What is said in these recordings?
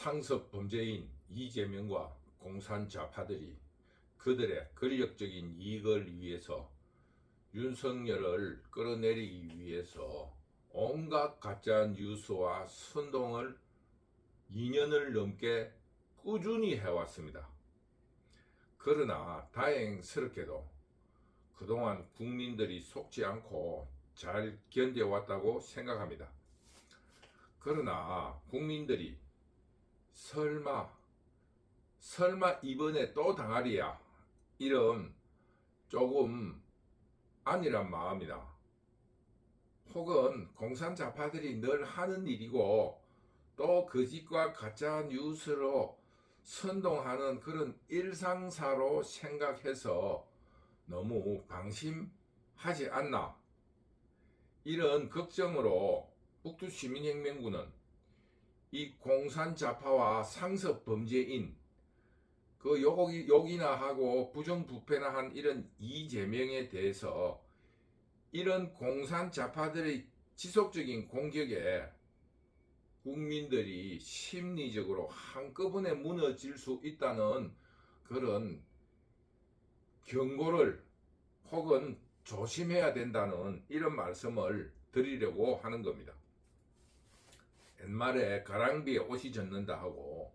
상습 범죄인 이재명과 공산 좌파들이 그들의 권력적인 이익을 위해서 윤석열을 끌어내리기 위해서 온갖 가짜 뉴스와 선동을 2년을 넘게 꾸준히 해왔습니다. 그러나 다행스럽게도 그동안 국민들이 속지 않고 잘 견뎌왔다고 생각합니다. 그러나 국민들이 설마 이번에 또 당하리야, 이런 조금 안일한 마음이나 혹은 공산좌파들이 늘 하는 일이고 또 거짓과 가짜 뉴스로 선동하는 그런 일상사로 생각해서 너무 방심하지 않나, 이런 걱정으로 북두시민혁명군은 이 공산좌파와 상습범죄인 그 욕이나 하고 부정부패나 한 이런 이재명에 대해서 이런 공산좌파들의 지속적인 공격에 국민들이 심리적으로 한꺼번에 무너질 수 있다는 그런 경고를 혹은 조심해야 된다는 이런 말씀을 드리려고 하는 겁니다. 옛말에 가랑비에 옷이 젖는다 하고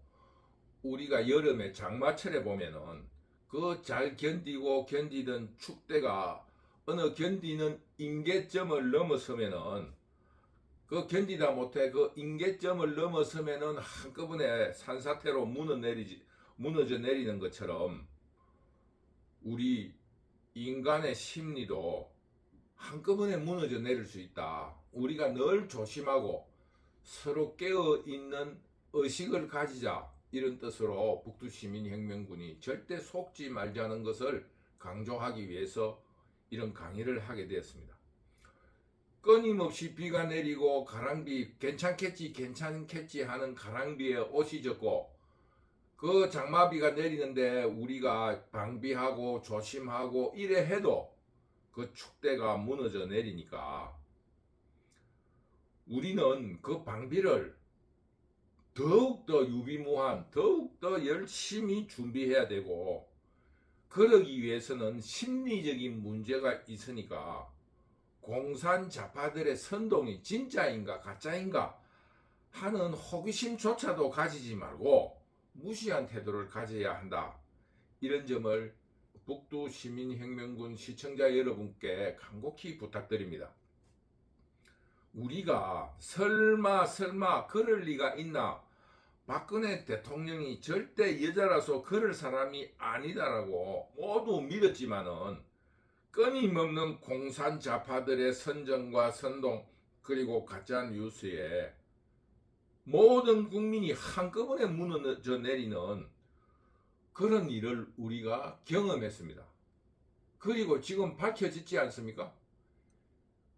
우리가 여름에 장마철에 보면은 그 잘 견디던 축대가 어느 견디는 임계점을 넘어서면은 그 견디다 못해 그 임계점을 넘어서면은 한꺼번에 산사태로 무너져 내리는 것처럼 우리 인간의 심리도 한꺼번에 무너져 내릴 수 있다. 우리가 늘 조심하고 서로 깨어있는 의식을 가지자, 이런 뜻으로 북두시민혁명군이 절대 속지 말자는 것을 강조하기 위해서 이런 강의를 하게 되었습니다. 끊임없이 비가 내리고 가랑비 괜찮겠지 하는 가랑비에 옷이 젖고 그 장마비가 내리는데 우리가 방비하고 조심하고 이래 해도 그 축대가 무너져 내리니까 우리는 그 방비를 더욱더 유비무한, 더욱더 열심히 준비해야 되고, 그러기 위해서는 심리적인 문제가 있으니까 공산좌파들의 선동이 진짜인가 가짜인가 하는 호기심조차도 가지지 말고 무시한 태도를 가져야 한다. 이런 점을 북두시민혁명군 시청자 여러분께 간곡히 부탁드립니다. 우리가 설마 그럴 리가 있나, 박근혜 대통령이 절대 여자라서 그럴 사람이 아니다라고 모두 믿었지만은 끊임없는 공산좌파들의 선전과 선동 그리고 가짜 뉴스에 모든 국민이 한꺼번에 무너져 내리는 그런 일을 우리가 경험했습니다. 그리고 지금 밝혀지지 않습니까?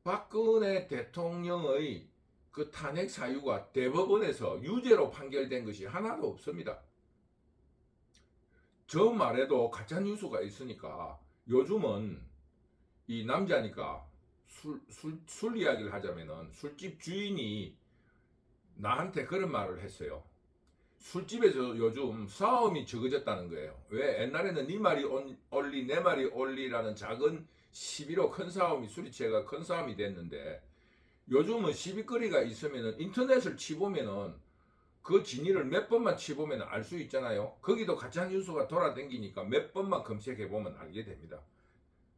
박근혜 대통령의 그 탄핵 사유가 대법원에서 유죄로 판결된 것이 하나도 없습니다. 저 말에도 가짜 뉴스가 있으니까 요즘은 이 남자니까 술 이야기를 하자면은 술집 주인이 나한테 그런 말을 했어요. 술집에서 요즘 싸움이 적어졌다는 거예요. 왜? 옛날에는 네 말이 올리 내 말이 올리라는 작은 시비로 큰 싸움이, 술이 취해가 큰 싸움이 됐는데 요즘은 시비거리가 있으면은 인터넷을 치보면은 그 진위를 몇 번만 치보면 알 수 있잖아요. 거기도 가짜 뉴스가 돌아다니니까 몇 번만 검색해보면 알게 됩니다.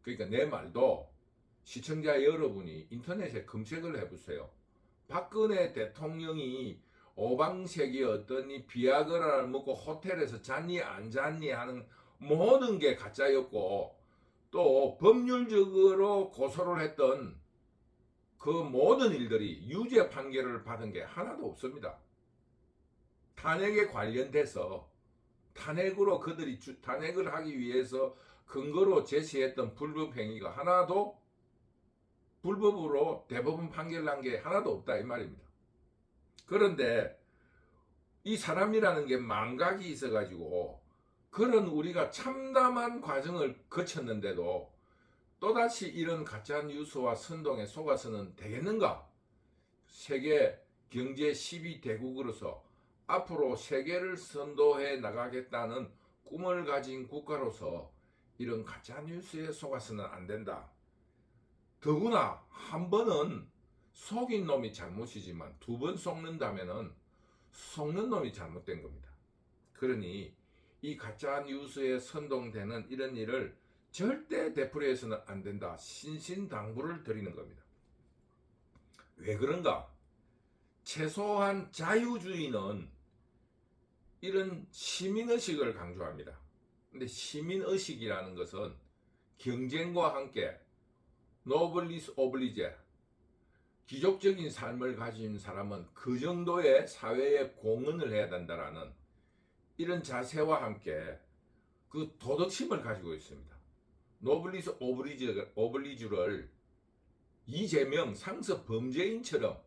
그러니까 내 말도 시청자 여러분이 인터넷에 검색을 해보세요. 박근혜 대통령이 오방색이 어떠니 비아그라를 먹고 호텔에서 잤니 안 잤니 하는 모든 게 가짜였고, 또 법률적으로 고소를 했던 그 모든 일들이 유죄 판결을 받은 게 하나도 없습니다. 탄핵에 관련돼서 탄핵으로 그들이 탄핵을 하기 위해서 근거로 제시했던 불법 행위가 하나도 불법으로 대법원 판결 난 게 하나도 없다 이 말입니다. 그런데 이 사람이라는 게 망각이 있어가지고 그런 우리가 참담한 과정을 거쳤는데도 또다시 이런 가짜 뉴스와 선동에 속아서는 되겠는가? 세계 경제 10위 대국으로서 앞으로 세계를 선도해 나가겠다는 꿈을 가진 국가로서 이런 가짜뉴스에 속아서는 안 된다. 더구나 한 번은 속인 놈이 잘못이지만 두 번 속는다면은 속는 놈이 잘못된 겁니다. 그러니 이 가짜뉴스에 선동되는 이런 일을 절대 되풀이해서는 안 된다. 신신당부를 드리는 겁니다. 왜 그런가? 최소한 자유주의는 이런 시민의식을 강조합니다. 근데 시민의식이라는 것은 경쟁과 함께 노블리스 오블리제, 귀족적인 삶을 가진 사람은 그 정도의 사회에 공헌을 해야 된다라는 이런 자세와 함께 그 도덕심을 가지고 있습니다. 노블리스 오블리주를 이재명 상습 범죄인처럼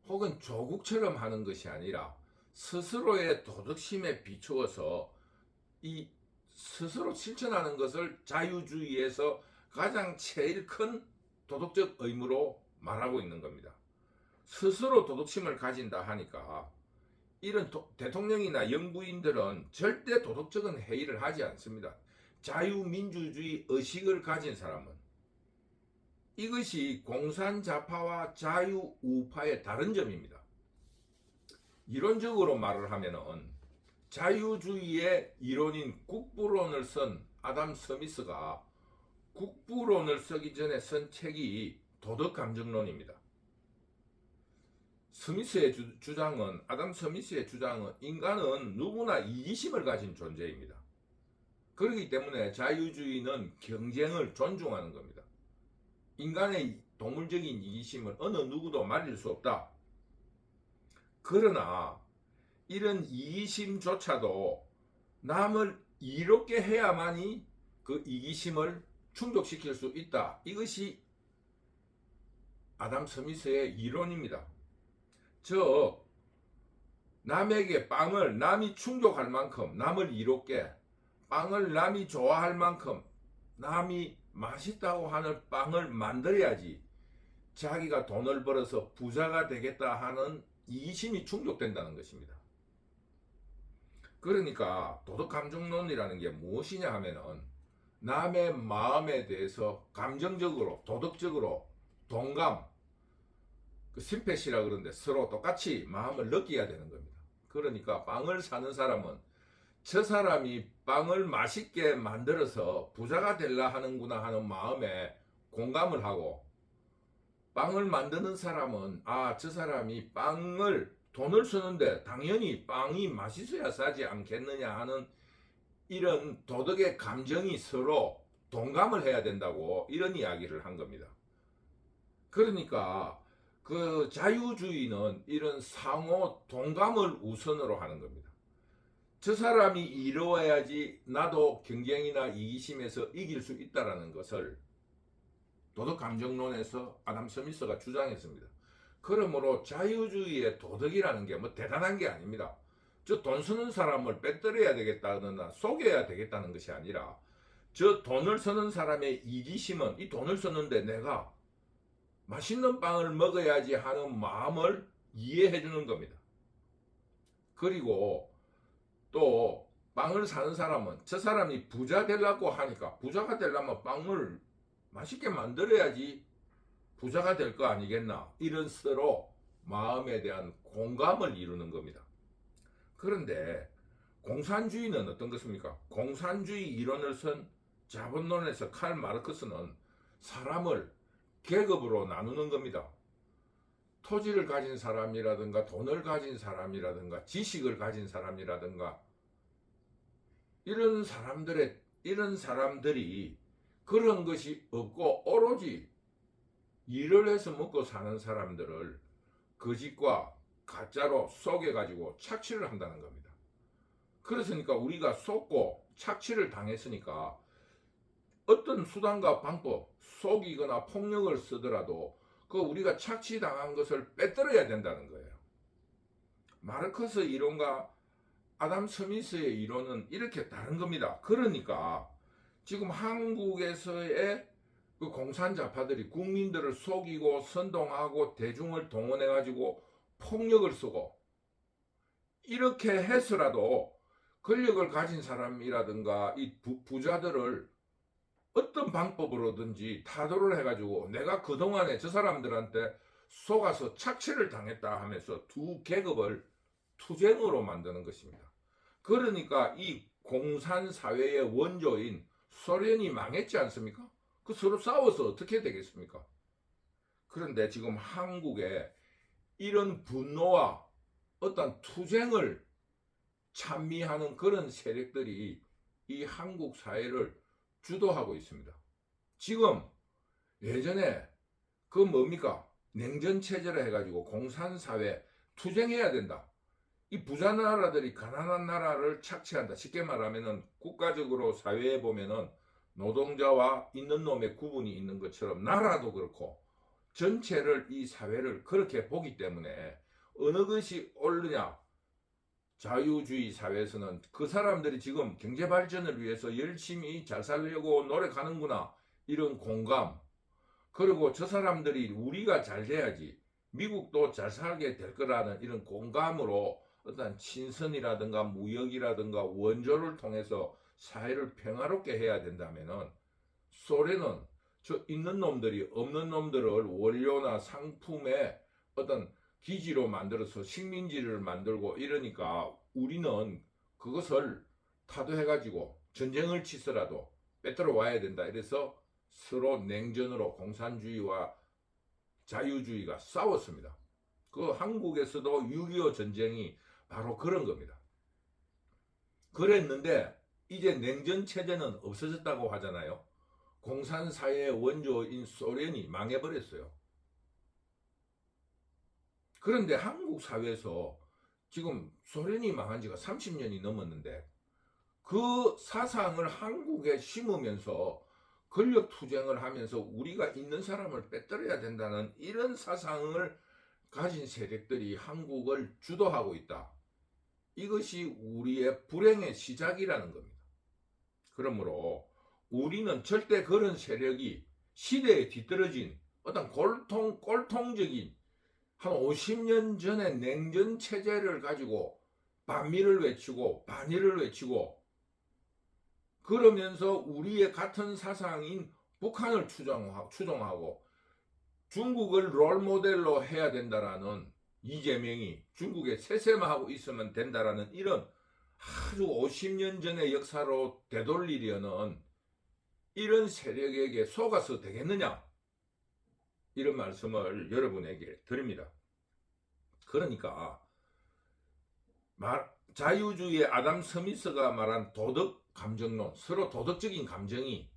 혹은 조국처럼 하는 것이 아니라 스스로의 도덕심에 비추어서 이 스스로 실천하는 것을 자유주의에서 가장 제일 큰 도덕적 의무로 말하고 있는 겁니다. 스스로 도덕심을 가진다 하니까 이런 대통령이나 영부인들은 절대 도덕적인 회의를 하지 않습니다. 자유민주주의 의식을 가진 사람은. 이것이 공산자파와 자유우파의 다른 점입니다. 이론적으로 말을 하면은 자유주의의 이론인 국부론을 쓴 아담 스미스가 국부론을 쓰기 전에 쓴 책이 도덕감정론입니다. 아담 스미스의 주장은 인간은 누구나 이기심을 가진 존재입니다. 그렇기 때문에 자유주의는 경쟁을 존중하는 겁니다. 인간의 동물적인 이기심을 어느 누구도 말릴 수 없다. 그러나 이런 이기심조차도 남을 이롭게 해야만이 그 이기심을 충족시킬 수 있다. 이것이 아담 스미스의 이론입니다. 즉 남에게 빵을 남이 충족할 만큼 남을 이롭게, 빵을 남이 좋아할 만큼 남이 맛있다고 하는 빵을 만들어야지 자기가 돈을 벌어서 부자가 되겠다 하는 이기심이 충족된다는 것입니다. 그러니까 도덕감정론이라는 게 무엇이냐 하면은 남의 마음에 대해서 감정적으로 도덕적으로 동감, 심패시라 그러는데 서로 똑같이 마음을 느껴야 되는 겁니다. 그러니까 빵을 사는 사람은 저 사람이 빵을 맛있게 만들어서 부자가 되려 하는구나 하는 마음에 공감을 하고, 빵을 만드는 사람은 저 사람이 돈을 쓰는데 당연히 빵이 맛있어야 사지 않겠느냐 하는 이런 도덕의 감정이 서로 동감을 해야 된다고 이런 이야기를 한 겁니다. 그러니까 그 자유주의는 이런 상호 동감을 우선으로 하는 겁니다. 저 사람이 이루어야지 나도 경쟁이나 이기심에서 이길 수 있다는 것을 도덕감정론에서 아담 스미스가 주장했습니다. 그러므로 자유주의의 도덕이라는 게 뭐 대단한 게 아닙니다. 저 돈 쓰는 사람을 빼뜨려야 되겠다거나 속여야 되겠다는 것이 아니라 저 돈을 쓰는 사람의 이기심은 이 돈을 썼는데 내가 맛있는 빵을 먹어야지 하는 마음을 이해해 주는 겁니다. 그리고 또 빵을 사는 사람은 저 사람이 부자 되려고 하니까 부자가 되려면 빵을 맛있게 만들어야지 부자가 될 거 아니겠나, 이런 서로 마음에 대한 공감을 이루는 겁니다. 그런데 공산주의는 어떤 것입니까? 공산주의 이론을 쓴 자본론에서 칼 마르크스는 사람을 계급으로 나누는 겁니다. 토지를 가진 사람이라든가 돈을 가진 사람이라든가 지식을 가진 사람이라든가 이런 사람들이 그런 것이 없고 오로지 일을 해서 먹고 사는 사람들을 거짓과 가짜로 속여가지고 착취를 한다는 겁니다. 그렇으니까 우리가 속고 착취를 당했으니까 어떤 수단과 방법, 속이거나 폭력을 쓰더라도 그 우리가 착취당한 것을 빼뜨려야 된다는 거예요. 마르크스 이론과 아담 스미스의 이론은 이렇게 다른 겁니다. 그러니까 지금 한국에서의 그 공산자파들이 국민들을 속이고 선동하고 대중을 동원해가지고 폭력을 쓰고 이렇게 해서라도 권력을 가진 사람이라든가 이 부자들을 어떤 방법으로든지 타도를 해가지고 내가 그동안에 저 사람들한테 속아서 착취를 당했다 하면서 두 계급을 투쟁으로 만드는 것입니다. 그러니까 이 공산사회의 원조인 소련이 망했지 않습니까? 그 서로 싸워서 어떻게 되겠습니까? 그런데 지금 한국에 이런 분노와 어떤 투쟁을 찬미하는 그런 세력들이 이 한국 사회를 주도하고 있습니다. 지금 예전에 그 뭡니까? 냉전체제를 해가지고 공산사회 투쟁해야 된다. 이 부자 나라들이 가난한 나라를 착취한다. 쉽게 말하면은 국가적으로 사회에 보면은 노동자와 있는 놈의 구분이 있는 것처럼 나라도 그렇고 전체를 이 사회를 그렇게 보기 때문에 어느 것이 옳으냐, 자유주의 사회에서는 그 사람들이 지금 경제 발전을 위해서 열심히 잘 살려고 노력하는구나 이런 공감, 그리고 저 사람들이 우리가 잘 돼야지 미국도 잘 살게 될 거라는 이런 공감으로 어떤 친선이라든가 무역이라든가 원조를 통해서 사회를 평화롭게 해야 된다면은 소련은 저 있는 놈들이 없는 놈들을 원료나 상품의 어떤 기지로 만들어서 식민지를 만들고 이러니까 우리는 그것을 타도해가지고 전쟁을 치더라도 빼들어 와야 된다. 이래서 서로 냉전으로 공산주의와 자유주의가 싸웠습니다. 그 한국에서도 6.25 전쟁이 바로 그런 겁니다. 그랬는데 이제 냉전체제는 없어졌다고 하잖아요. 공산사회의 원조인 소련이 망해버렸어요. 그런데 한국 사회에서 지금 소련이 망한 지가 30년이 넘었는데 그 사상을 한국에 심으면서 권력 투쟁을 하면서 우리가 있는 사람을 빼뜨려야 된다는 이런 사상을 가진 세력들이 한국을 주도하고 있다. 이것이 우리의 불행의 시작이라는 겁니다. 그러므로 우리는 절대 그런 세력이 시대에 뒤떨어진 어떤 꼴통적인 한 50년 전에 냉전 체제를 가지고 반미를 외치고 반일을 외치고 그러면서 우리의 같은 사상인 북한을 추종하고 중국을 롤모델로 해야 된다라는 이재명이 중국에 세세마하고 있으면 된다라는 이런 아주 50년 전의 역사로 되돌리려는 이런 세력에게 속아서 되겠느냐? 이런 말씀을 여러분에게 드립니다. 그러니까 자유주의의 아담 스미스가 말한 도덕 감정론, 서로 도덕적인 감정이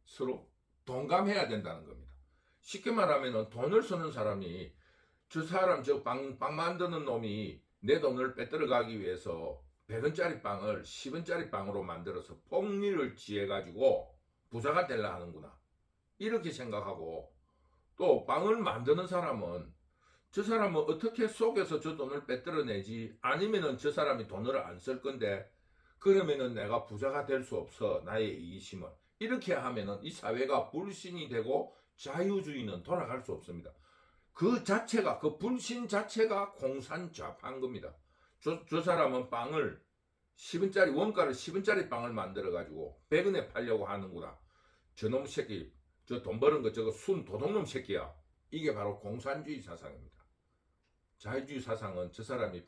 서로 동감해야 된다는 겁니다. 쉽게 말하면 돈을 쓰는 사람이 저 사람 저 빵 만드는 놈이 내 돈을 빼들어가기 위해서 100원짜리 빵을 10원짜리 빵으로 만들어서 폭리를 지어가지고 부자가 되려 하는구나. 이렇게 생각하고 또 빵을 만드는 사람은 저 사람은 어떻게 속여서 저 돈을 빼들어내지 아니면은 저 사람이 돈을 안 쓸 건데 그러면은 내가 부자가 될 수 없어 나의 이기심을 이렇게 하면은 이 사회가 불신이 되고 자유주의는 돌아갈 수 없습니다. 그 자체가 그 불신 자체가 공산좌파인 겁니다. 저 사람은 빵을 10원짜리 원가를 10원짜리 빵을 만들어 가지고 100원에 팔려고 하는구나. 저놈 새끼 저 돈 버는 거 저거 순 도둑놈 새끼야. 이게 바로 공산주의 사상입니다. 자유주의 사상은 저 사람이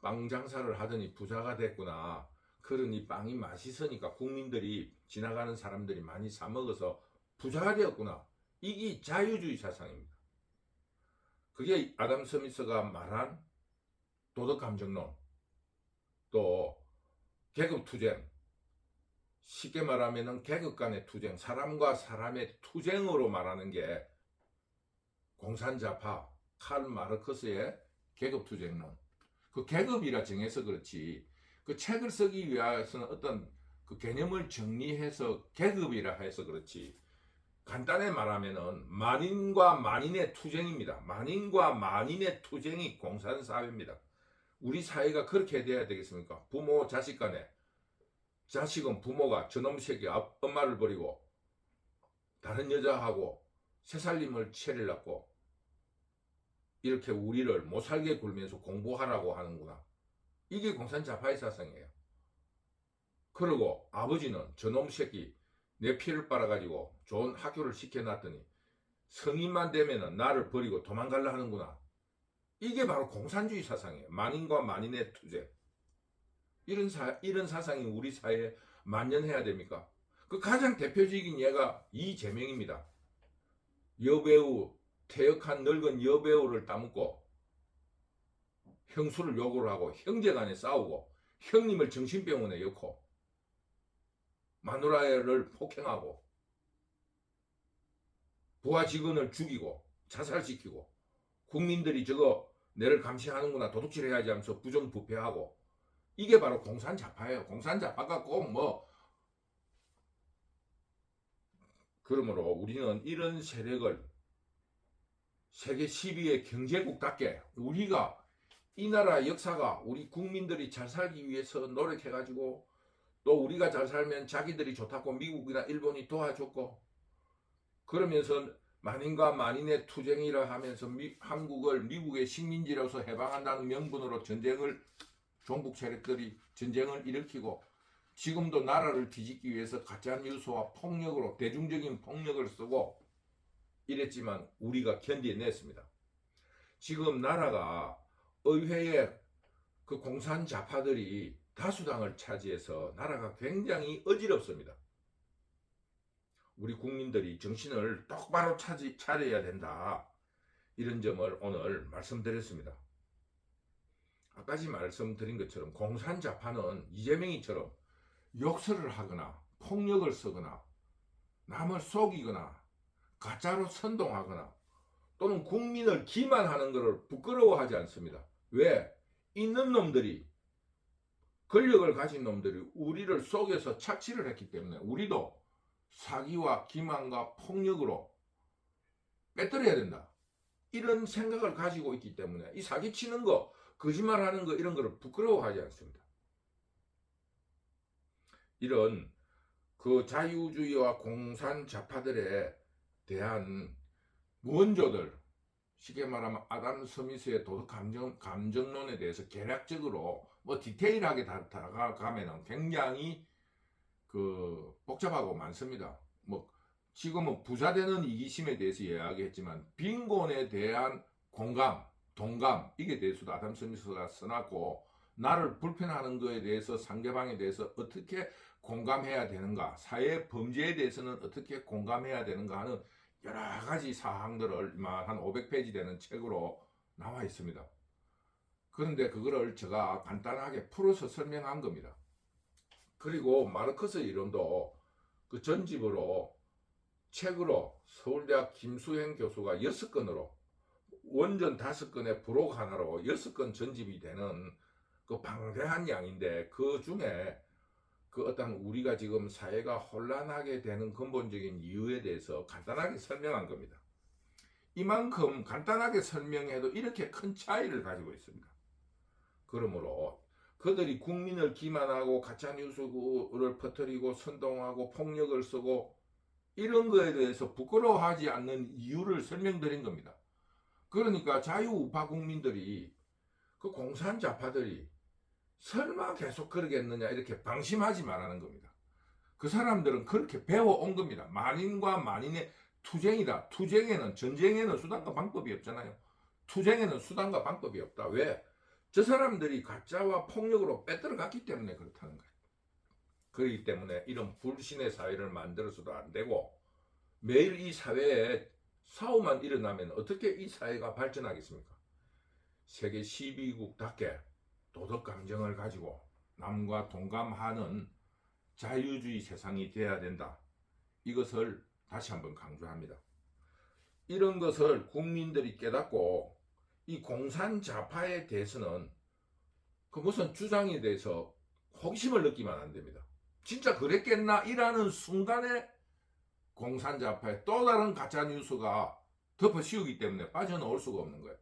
빵 장사를 하더니 부자가 됐구나. 그러니 빵이 맛있으니까 국민들이 지나가는 사람들이 많이 사 먹어서 부자가 되었구나. 이게 자유주의 사상입니다. 그게 아담 스미스가 말한 도덕감정론, 또 계급투쟁, 쉽게 말하면 계급 간의 투쟁, 사람과 사람의 투쟁으로 말하는 게 공산좌파 칼 마르크스의 계급투쟁론. 그 계급이라 정해서 그렇지 그 책을 쓰기 위해서는 어떤 그 개념을 정리해서 계급이라 해서 그렇지 간단히 말하면은 만인과 만인의 투쟁입니다. 만인과 만인의 투쟁이 공산사회입니다. 우리 사회가 그렇게 돼야 되겠습니까? 부모 자식 간에 자식은 부모가 저놈 새끼 엄마를 버리고 다른 여자하고 새살림을 차리려고 이렇게 우리를 못살게 굴면서 공부하라고 하는구나. 이게 공산자파의 사상이에요. 그리고 아버지는 저놈 새끼 내 피를 빨아가지고 좋은 학교를 시켜놨더니 성인만 되면은 나를 버리고 도망갈라 하는구나. 이게 바로 공산주의 사상이에요. 만인과 만인의 투쟁. 이런 사상이 우리 사회에 만연해야 됩니까? 그 가장 대표적인 예가 이재명입니다. 여배우, 퇴역한 늙은 여배우를 따먹고 형수를 욕을 하고 형제간에 싸우고 형님을 정신병원에 넣고 마누라를 폭행하고 부하 직원을 죽이고 자살시키고 국민들이 저거 내를 감시하는구나 도둑질해야지 하면서 부정부패하고 이게 바로 공산자파예요. 공산자파가 꼭 뭐 그러므로 우리는 이런 세력을 세계 10위의 경제국답게 우리가 이 나라 역사가 우리 국민들이 잘 살기 위해서 노력해가지고 또 우리가 잘 살면 자기들이 좋다고 미국이나 일본이 도와줬고 그러면서 만인과 만인의 투쟁이라 하면서 한국을 미국의 식민지로서 해방한다는 명분으로 종북 세력들이 전쟁을 일으키고 지금도 나라를 뒤집기 위해서 가짜뉴스와 폭력으로 대중적인 폭력을 쓰고 이랬지만 우리가 견뎌냈습니다. 지금 나라가 의회에 그 공산자파들이 다수당을 차지해서 나라가 굉장히 어지럽습니다. 우리 국민들이 정신을 똑바로 차려야 된다. 이런 점을 오늘 말씀드렸습니다. 아까지 말씀드린 것처럼 공산자파는 이재명이처럼 욕설을 하거나 폭력을 쓰거나 남을 속이거나 가짜로 선동하거나 또는 국민을 기만하는 것을 부끄러워하지 않습니다. 왜? 있는 놈들이 권력을 가진 놈들이 우리를 속여서 착취를 했기 때문에 우리도 사기와 기만과 폭력으로 빼뜨려야 된다. 이런 생각을 가지고 있기 때문에 이 사기치는 거, 거짓말하는 거 이런 거를 부끄러워하지 않습니다. 이런 그 자유주의와 공산자파들에 대한 원조들, 쉽게 말하면 아담 스미스의 도덕 감정론에 대해서 개략적으로 뭐 디테일하게 다가가면 굉장히 그 복잡하고 많습니다. 뭐 지금은 부자되는 이기심에 대해서 이야기했지만 빈곤에 대한 공감, 동감 이게 대해서도 아담 스미스가 써놨고 나를 불편하는 것에 대해서 상대방에 대해서 어떻게 공감해야 되는가, 사회 범죄에 대해서는 어떻게 공감해야 되는가 하는 여러 가지 사항들을 한 500페이지 되는 책으로 나와 있습니다. 그런데 그거를 제가 간단하게 풀어서 설명한 겁니다. 그리고 마르크스 이론도 그 전집으로 책으로 서울대학 김수행 교수가 6건으로 원전 5건에 부록 하나로 6건 전집이 되는 그 방대한 양인데 그 중에 그 어떤 우리가 지금 사회가 혼란하게 되는 근본적인 이유에 대해서 간단하게 설명한 겁니다. 이만큼 간단하게 설명해도 이렇게 큰 차이를 가지고 있습니다. 그러므로 그들이 국민을 기만하고 가짜뉴스를 퍼뜨리고 선동하고 폭력을 쓰고 이런 거에 대해서 부끄러워하지 않는 이유를 설명드린 겁니다. 그러니까 자유우파 국민들이 그 공산자파들이 설마 계속 그러겠느냐 이렇게 방심하지 말라는 겁니다. 그 사람들은 그렇게 배워온 겁니다. 만인과 만인의 투쟁이다. 투쟁에는 전쟁에는 수단과 방법이 없잖아요. 투쟁에는 수단과 방법이 없다. 왜? 저 사람들이 가짜와 폭력으로 빼들어갔기 때문에 그렇다는 거예요. 그렇기 때문에 이런 불신의 사회를 만들어서도 안 되고 매일 이 사회에 사고만 일어나면 어떻게 이 사회가 발전하겠습니까? 세계 12국답게 도덕 감정을 가지고 남과 동감하는 자유주의 세상이 되어야 된다. 이것을 다시 한번 강조합니다. 이런 것을 국민들이 깨닫고 이 공산자파에 대해서는 그 무슨 주장에 대해서 호기심을 느끼면 안 됩니다. 진짜 그랬겠나? 이라는 순간에 공산자파의 또 다른 가짜뉴스가 덮어씌우기 때문에 빠져나올 수가 없는 거예요.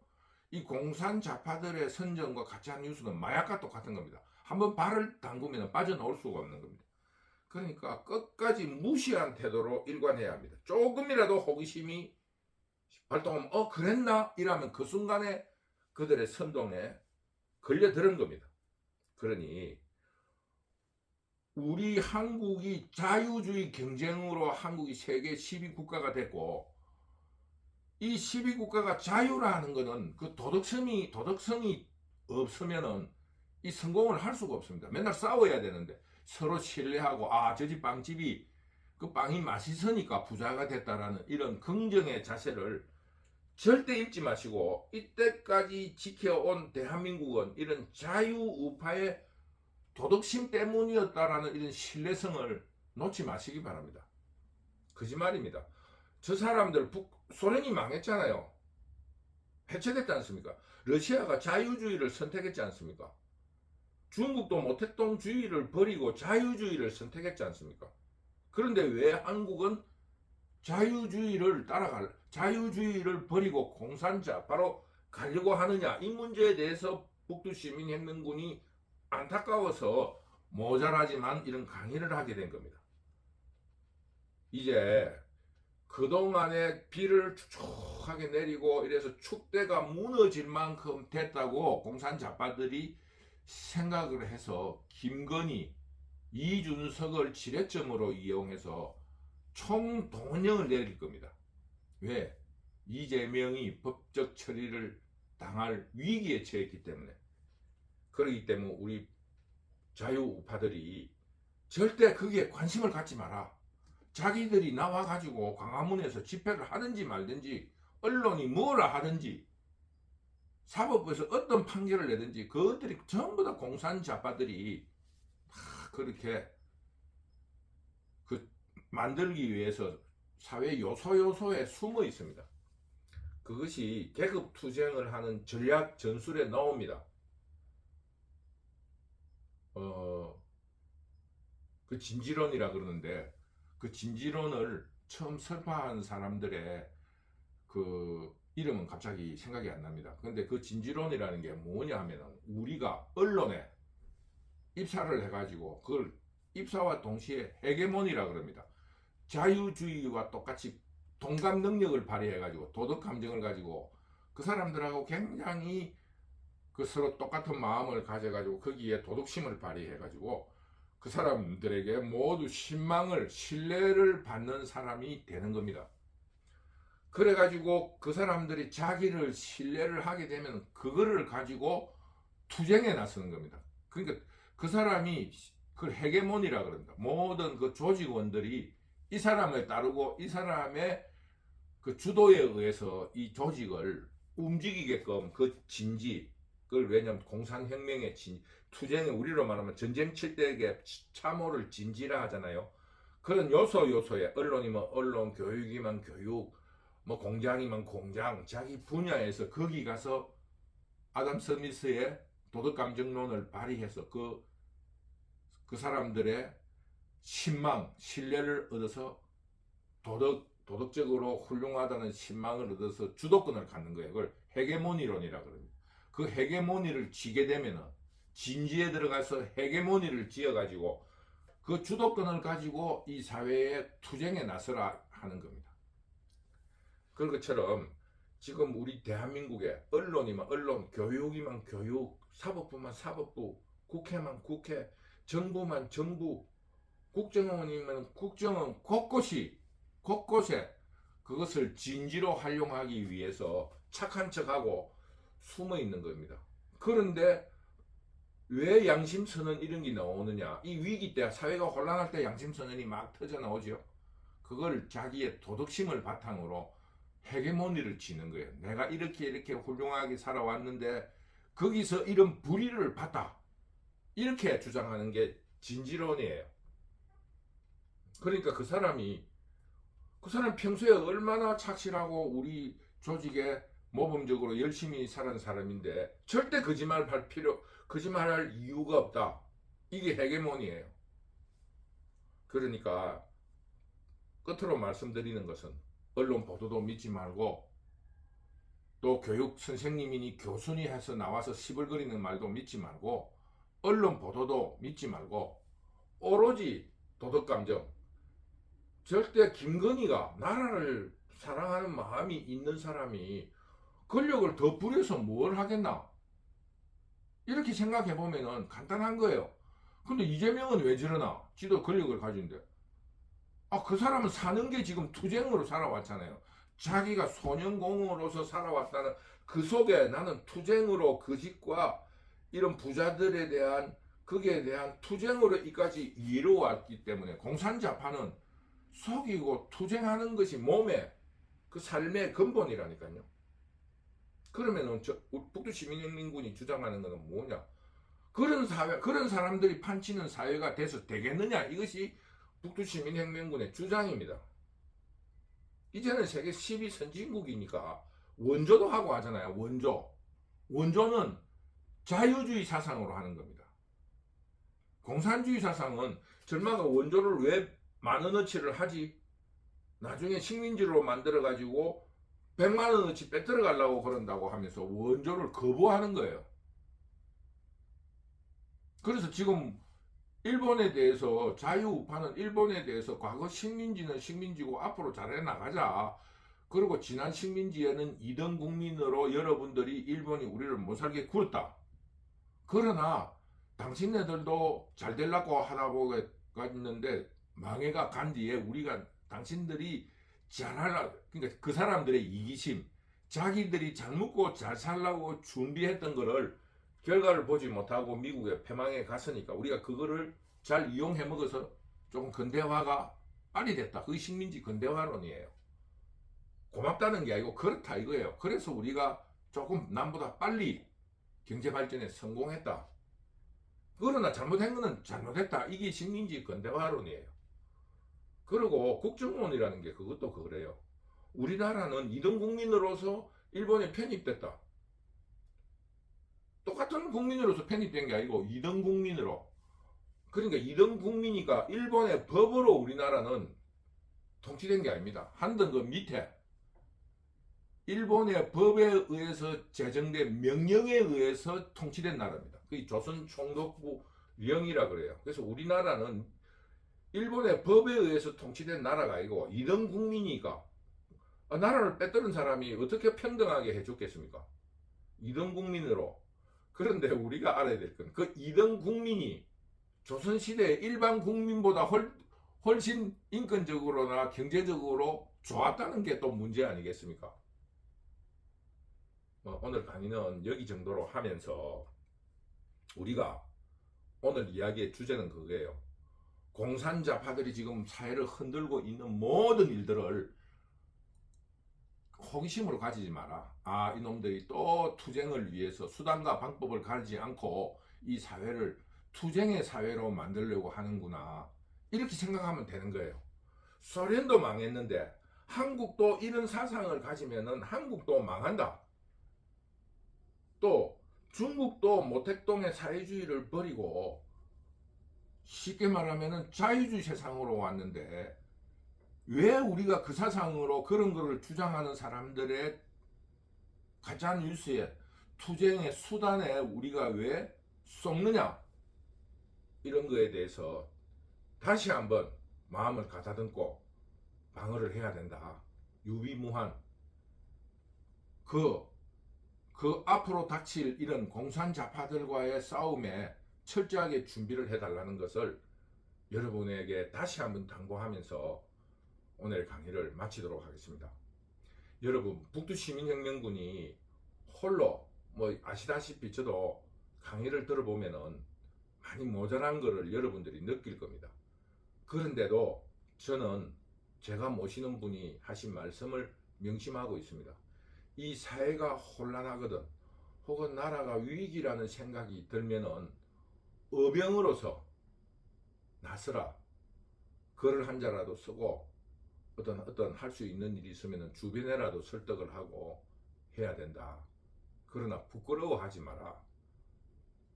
이 공산자파들의 선전과 가짜뉴스는 마약과 똑같은 겁니다. 한번 발을 담그면 빠져나올 수가 없는 겁니다. 그러니까 끝까지 무시한 태도로 일관해야 합니다. 조금이라도 호기심이 발동하면 그랬나? 이러면 그 순간에 그들의 선동에 걸려드는 겁니다. 그러니 우리 한국이 자유주의 경쟁으로 한국이 세계 12국가가 됐고, 이 12국가가 자유라는 것은 그 도덕성이 없으면은 이 성공을 할 수가 없습니다. 맨날 싸워야 되는데, 서로 신뢰하고, 저 집 빵집이 그 빵이 맛있으니까 부자가 됐다라는 이런 긍정의 자세를 절대 잊지 마시고, 이때까지 지켜온 대한민국은 이런 자유우파의 도덕심 때문이었다라는 이런 신뢰성을 놓지 마시기 바랍니다. 거짓말입니다. 저 사람들 소련이 망했잖아요. 해체됐지 않습니까? 러시아가 자유주의를 선택했지 않습니까? 중국도 모택동주의를 버리고 자유주의를 선택했지 않습니까? 그런데 왜 한국은 자유주의를 버리고 공산자 바로 가려고 하느냐? 이 문제에 대해서 북두시민혁명군이 안타까워서 모자라지만 이런 강의를 하게 된 겁니다. 이제 그동안에 비를 축축하게 내리고 이래서 축대가 무너질 만큼 됐다고 공산자파들이 생각을 해서 김건희, 이준석을 지렛점으로 이용해서 총동원령을 내릴 겁니다. 왜? 이재명이 법적 처리를 당할 위기에 처했기 때문에. 그렇기 때문에 우리 자유우파들이 절대 거기에 관심을 갖지 마라. 자기들이 나와가지고 광화문에서 집회를 하든지 말든지, 언론이 뭐라 하든지, 사법부에서 어떤 판결을 내든지, 그것들이 전부 다 공산자파들이 다 그렇게 만들기 위해서 사회 요소요소에 숨어 있습니다. 그것이 계급 투쟁을 하는 전략 전술에 나옵니다. 그 진지론이라 그러는데, 그 진지론을 처음 설파한 사람들의 그 이름은 갑자기 생각이 안 납니다. 근데 그 진지론이라는 게 뭐냐 하면은, 우리가 언론에 입사를 해가지고 그걸 입사와 동시에 헤게몬이라 그럽니다. 자유주의와 똑같이 동감 능력을 발휘해가지고 도덕 감정을 가지고 그 사람들하고 굉장히 그 서로 똑같은 마음을 가져가지고 거기에 도덕심을 발휘해가지고 그 사람들에게 모두 신뢰를 받는 사람이 되는 겁니다. 그래가지고 그 사람들이 자기를 신뢰를 하게 되면 그거를 가지고 투쟁에 나서는 겁니다. 그러니까 그 사람이 그걸 헤게몬이라 그럽니다. 모든 그 조직원들이 이 사람을 따르고 이 사람의 그 주도에 의해서 이 조직을 움직이게끔 그 진지, 그걸 왜냐면 공산혁명의 투쟁에 우리로 말하면 전쟁 칠 때에 참호를 진지라 하잖아요. 그런 요소에 언론이면 언론, 교육이면 교육, 뭐 공장이면 공장, 자기 분야에서 거기 가서 아담 스미스의 도덕감정론을 발휘해서 그 사람들의 신뢰를 얻어서 도덕적으로 훌륭하다는 신망을 얻어서 주도권을 갖는 거예요. 그걸 헤게모니론이라 그럽니다. 그 헤게모니를 쥐게 되면은 진지에 들어가서 헤게모니를 쥐어가지고 그 주도권을 가지고 이 사회의 투쟁에 나서라 하는 겁니다. 그런 것처럼 지금 우리 대한민국의 언론이면 언론, 교육이면 교육, 사법부만 사법부, 국회만 국회, 정부만 정부, 국정원이면 국정원, 곳곳에 그것을 진지로 활용하기 위해서 착한 척하고 숨어 있는 겁니다. 그런데 왜 양심선언 이런 게 나오느냐? 이 위기 때, 사회가 혼란할 때 양심선언이 막 터져 나오죠. 그걸 자기의 도덕심을 바탕으로 헤게모니를 치는 거예요. 내가 이렇게 훌륭하게 살아왔는데 거기서 이런 불의를 봤다, 이렇게 주장하는 게 진지론이에요. 그러니까 그 사람 평소에 얼마나 착실하고 우리 조직에 모범적으로 열심히 사는 사람인데 절대 거짓말할 이유가 없다. 이게 헤게모니예요. 그러니까 끝으로 말씀드리는 것은 언론 보도도 믿지 말고, 또 교육 선생님이니 교수니 해서 나와서 시벌거리는 말도 믿지 말고, 언론 보도도 믿지 말고, 오로지 도덕감정. 절대 김건희가, 나라를 사랑하는 마음이 있는 사람이 권력을 더 부려서 뭘 하겠나? 이렇게 생각해 보면은 간단한 거예요. 근데 이재명은 왜 저러나? 지도 권력을 가진데. 그 사람은 사는 게 지금 투쟁으로 살아왔잖아요. 자기가 소년공으로서 살아왔다는 그 속에 나는 투쟁으로 그 집과 이런 부자들에 대한 거기에 대한 투쟁으로 이까지 이루어왔기 때문에 공산자파는 속이고 투쟁하는 것이 몸의 그 삶의 근본이라니까요. 그러면은 북두 시민혁명군이 주장하는 것은 뭐냐? 그런 사회, 그런 사람들이 판치는 사회가 돼서 되겠느냐? 이것이 북두 시민혁명군의 주장입니다. 이제는 세계 10위 선진국이니까 원조도 하고 하잖아요. 원조. 원조는 자유주의 사상으로 하는 겁니다. 공산주의 사상은 절마가 원조를 왜 만원어치를 하지? 나중에 식민지로 만들어가지고 100만원어치 빼들어 가려고 그런다고 하면서 원조를 거부하는 거예요. 그래서 지금 일본에 대해서 자유우파는 일본에 대해서 과거 식민지는 식민지고 앞으로 잘해 나가자. 그리고 지난 식민지에는 2등 국민으로 여러분들이 일본이 우리를 못 살게 굴었다. 그러나 당신네들도 잘 되려고 하라고 했는데 망해가 간 뒤에 우리가 당신들이 잘하려, 그러니까 그 사람들의 이기심, 자기들이 잘 먹고 잘 살라고 준비했던 거를 결과를 보지 못하고 미국에 패망해 갔으니까 우리가 그거를 잘 이용해 먹어서 조금 근대화가 빨리 됐다. 그게 식민지 근대화론이에요. 고맙다는 게 아니고 그렇다 이거예요. 그래서 우리가 조금 남보다 빨리 경제 발전에 성공했다. 그러나 잘못한 거는 잘못했다. 이게 식민지 근대화론이에요. 그리고 국정원이라는 게 그것도 그래요. 우리나라는 2등 국민으로서 일본에 편입됐다. 똑같은 국민으로서 편입된 게 아니고 2등 국민으로. 그러니까 2등 국민이니까 일본의 법으로 우리나라는 통치된 게 아닙니다. 한 등급 밑에 일본의 법에 의해서 제정된 명령에 의해서 통치된 나라입니다. 그게 조선 총독부 령이라 그래요. 그래서 우리나라는 일본의 법에 의해서 통치된 나라가 아니고 2등 국민이니까 나라를 빼뜨린 사람이 어떻게 평등하게 해줬겠습니까? 2등 국민으로. 그런데 우리가 알아야 될 건 그 2등 국민이 조선시대 일반 국민보다 훨씬 인권적으로나 경제적으로 좋았다는 게 또 문제 아니겠습니까? 오늘 강의는 여기 정도로 하면서 우리가 오늘 이야기의 주제는 그거예요. 공산자파들이 지금 사회를 흔들고 있는 모든 일들을 호기심으로 가지지 마라. 이놈들이 또 투쟁을 위해서 수단과 방법을 가리지 않고 이 사회를 투쟁의 사회로 만들려고 하는구나. 이렇게 생각하면 되는 거예요. 소련도 망했는데 한국도 이런 사상을 가지면은 한국도 망한다. 또 중국도 모택동의 사회주의를 버리고 쉽게 말하면은 자유주의 세상으로 왔는데 왜 우리가 그 사상으로 그런 거를 주장하는 사람들의 가짜 뉴스에 투쟁의 수단에 우리가 왜 쏟느냐, 이런 거에 대해서 다시 한번 마음을 가다듬고 방어를 해야 된다. 유비무환. 그 앞으로 닥칠 이런 공산자파들과의 싸움에 철저하게 준비를 해달라는 것을 여러분에게 다시 한번 당부하면서 오늘 강의를 마치도록 하겠습니다. 여러분, 북두시민혁명군이 홀로 아시다시피 저도 강의를 들어보면은 많이 모자란 거를 여러분들이 느낄 겁니다. 그런데도 저는 제가 모시는 분이 하신 말씀을 명심하고 있습니다. 이 사회가 혼란하거든 혹은 나라가 위기라는 생각이 들면은 어병으로서 나서라. 글을 한 자라도 쓰고 어떤 할 수 있는 일이 있으면 주변에라도 설득을 하고 해야 된다. 그러나 부끄러워하지 마라.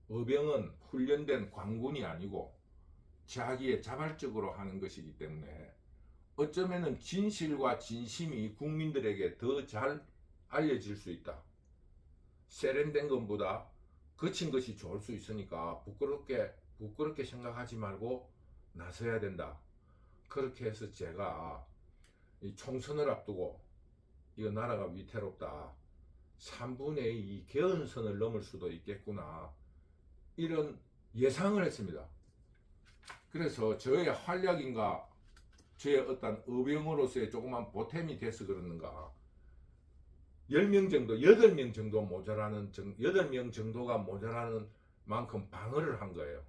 어병은 훈련된 관군이 아니고 자기의 자발적으로 하는 것이기 때문에 어쩌면은 진실과 진심이 국민들에게 더 잘 알려질 수 있다. 세련된 것보다 거친 것이 좋을 수 있으니까 부끄럽게 생각하지 말고 나서야 된다. 그렇게 해서 제가 이 총선을 앞두고 이거 나라가 위태롭다. 3분의 2 개헌선을 넘을 수도 있겠구나. 이런 예상을 했습니다. 그래서 저의 활약인가 저의 어떤 의병으로서의 조그만 보탬이 돼서 그러는가 10명 정도, 8명 정도 모자라는 8명 정도가 모자라는 만큼 방어를 한 거예요.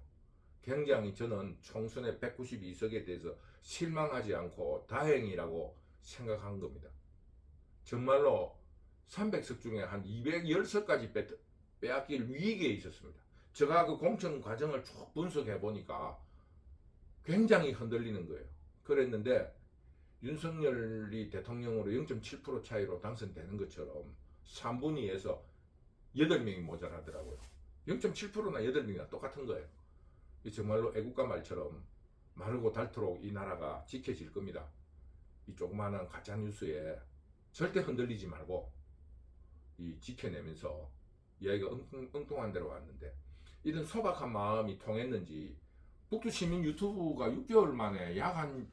굉장히 저는 총선의 192석에 대해서 실망하지 않고 다행이라고 생각한 겁니다. 정말로 300석 중에 한 210석까지 빼앗길 위기에 있었습니다. 제가 그 공천 과정을 쭉 분석해 보니까 굉장히 흔들리는 거예요. 그랬는데 윤석열이 대통령으로 0.7% 차이로 당선되는 것처럼 3분위 에서 8명이 모자라더라고요. 0.7%나 8명이나 똑같은 거예요. 정말로 애국가 말처럼 마르고 닳도록 이 나라가 지켜질 겁니다. 이 조그마한 가짜뉴스에 절대 흔들리지 말고 지켜내면서 이야기가 엉뚱한 데로 왔는데 이런 소박한 마음이 통했는지 북두시민 유튜브가 6개월 만에 약 한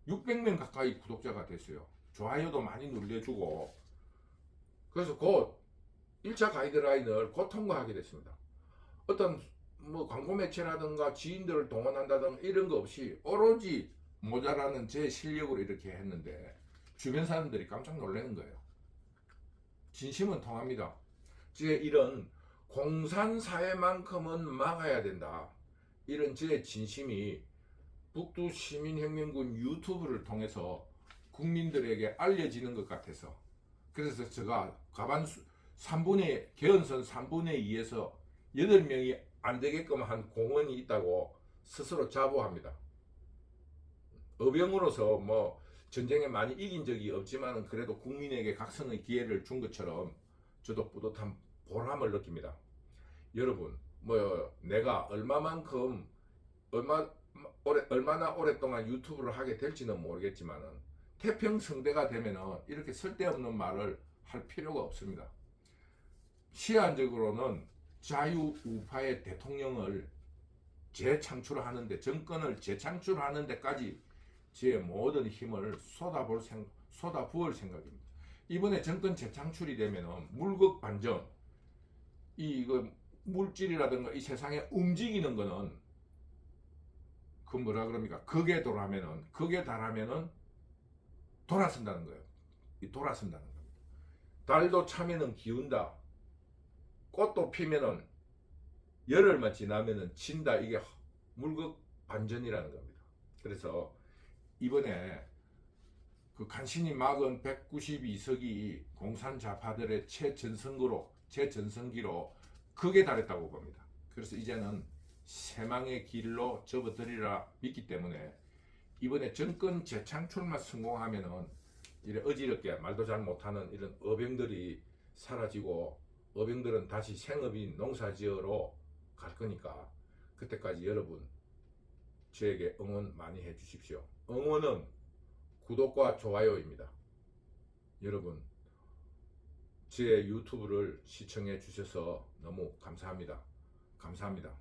600명 가까이 구독자가 됐어요. 좋아요도 많이 눌려주고 그래서 곧 1차 가이드라인을 곧 통과하게 됐습니다. 어떤 뭐 광고 매체라든가 지인들을 동원한다든가 이런 거 없이 오로지 모자라는 제 실력으로 이렇게 했는데 주변 사람들이 깜짝 놀라는 거예요. 진심은 통합니다. 제 이런 공산사회만큼은 막아야 된다. 이런 제 진심이 북두시민혁명군 유튜브를 통해서 국민들에게 알려지는 것 같아서 그래서 제가 개헌선 3분의 2에서 8명이 안 되게끔 한 공헌이 있다고 스스로 자부합니다. 의병으로서 뭐 전쟁에 많이 이긴 적이 없지만 그래도 국민에게 각성의 기회를 준 것처럼 저도 뿌듯한 보람을 느낍니다. 여러분 뭐 내가 얼마나 오랫동안 유튜브를 하게 될지는 모르겠지만 태평성대가 되면 이렇게 쓸데없는 말을 할 필요가 없습니다. 시한적으로는 자유우파의 대통령을 재창출하는데 정권을 재창출하는 데까지 제 모든 힘을 쏟아부을 생각입니다. 이번에 정권 재창출이 되면 물극반전 이거 물질이라든가 이 세상에 움직이는 거는 그 뭐라 그럽니까? 극에 달하면은 돌아선다는 거예요. 돌아선다는 겁니다. 달도 차면은 기운다. 꽃도 피면은 열흘만 지나면은 진다. 이게 물극 반전이라는 겁니다. 그래서 이번에 그 간신히 막은 192석이 공산좌파들의 최전성기로 극에 달했다고 봅니다. 그래서 이제는 새망의 길로 접어들이라 믿기 때문에 이번에 정권 재창출만 성공하면은 이래 어지럽게 말도 잘 못하는 이런 어병들이 사라지고 어병들은 다시 생업인 농사지으러 갈 거니까 그때까지 여러분 저에게 응원 많이 해주십시오. 응원은 구독과 좋아요입니다. 여러분 제 유튜브를 시청해 주셔서 너무 감사합니다. 감사합니다.